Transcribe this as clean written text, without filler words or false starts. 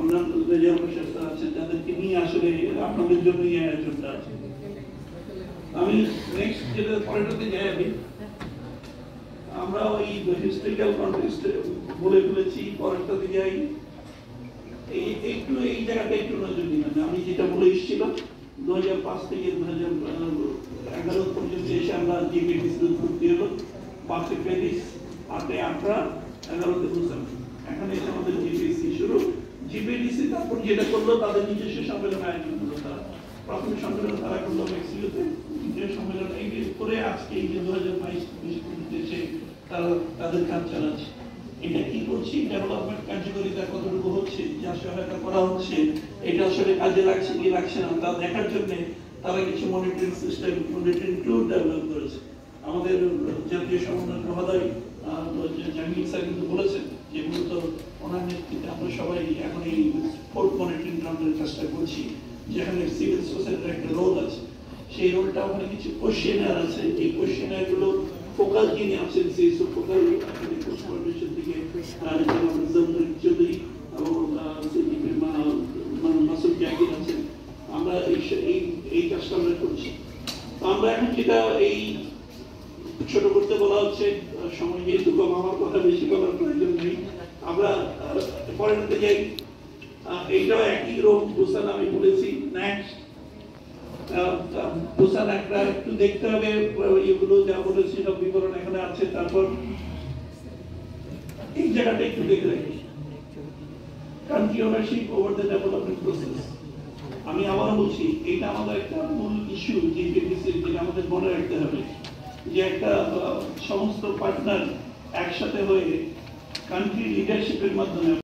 অন্যান্য আছেন যাদেরকে নিয়ে আসলে আপনাদের জন্য এই আয়োজনটা আছে। আমি নেক্সট যেটা পরেরটাতে যাই, আমরা ওই হিস্ট্রিক্যাল কনটেক্সট বলে ফেলেছি, পরেরটাতে যাই। একটু এই জায়গাটা একটু নজর দিবেন। আমি যেটা বলে এসেছিলাম 2005 থেকে 2011 পর্যন্ত এসে আমরা জিপিডিসি ভর্তি হলো, 5 প্যারিস, 8 আটরা, 11তে বুঝলাম। এখানে এসে আমাদের জিপিডিসি শুরু। জিপিডিসি তারপর যেটা করলো তাদের নিজস্ব সম্মেলন আয়োজন করলো। তারা প্রাথমিক সম্মেলন তারা করলো মেক্সিকোতে, যে সম্মেলন এই করে আজকে এই যে 2022 পর্যন্ত এসে তারা তাদের কাজ চালাচ্ছে। এটা কি করছি, ডেভেলপমেন্ট কার্যকারিতা কতটুকু হচ্ছে, যা সহায়তা করা হচ্ছে এটা আসলে কাজে লাগছে কি লাগছে না তা দেখার জন্য তারা কিছু মনিটরিং সিস্টেম, মনিটরিং টুল ডেভেলপ করেছে। আমাদের জাতীয় সমন্বয় মহোদয় জাহাঙ্গীর স্যার কিন্তু বলেছেন যে মূলত ওনার নেতৃত্বে আমরা সবাই এখন এই ফোর্থ মনিটরিং ট্রাম্পের কাজটা করছি, যেখানে সিভিল সোসাইটির একটা রোল আছে। সেই রোলটা ওখানে কিছু কোশ্চেনার আছে, এই কোশ্চেনার গুলো ফোকাস যিনি আছেন সেই ফোকাল কোর্পোরেশন থেকে চৌধুরী এবং মাসুদ জাহির আছেন। আমরা এই কাজটা আমরা করছি। তো আমরা এখন যেটা এই ছোট করতে বলা হচ্ছে, সময় যেহেতু কম, আমার কথা বেশি বলার প্রয়োজন নেই। আমরা পরেরটাতে যাই। এইটাও একই রকম বুসান আমি বলেছি। নেক্সট বুসান একটা একটু দেখতে হবে, এগুলো যা বলেছি সব বিবরণ এখানে আছে। তারপর এই জায়গাটা একটু দেখে রাখি, country ownership over the development process. আমি আবারও বলছি, এটা আমাদের একটা মূল ইস্যু, যেটা আমাদের মনে রাখতে হবে, যে একটা সমস্ত পার্টনার একসাথে হয়ে কান্ট্রি লিডারশিপের মাধ্যমে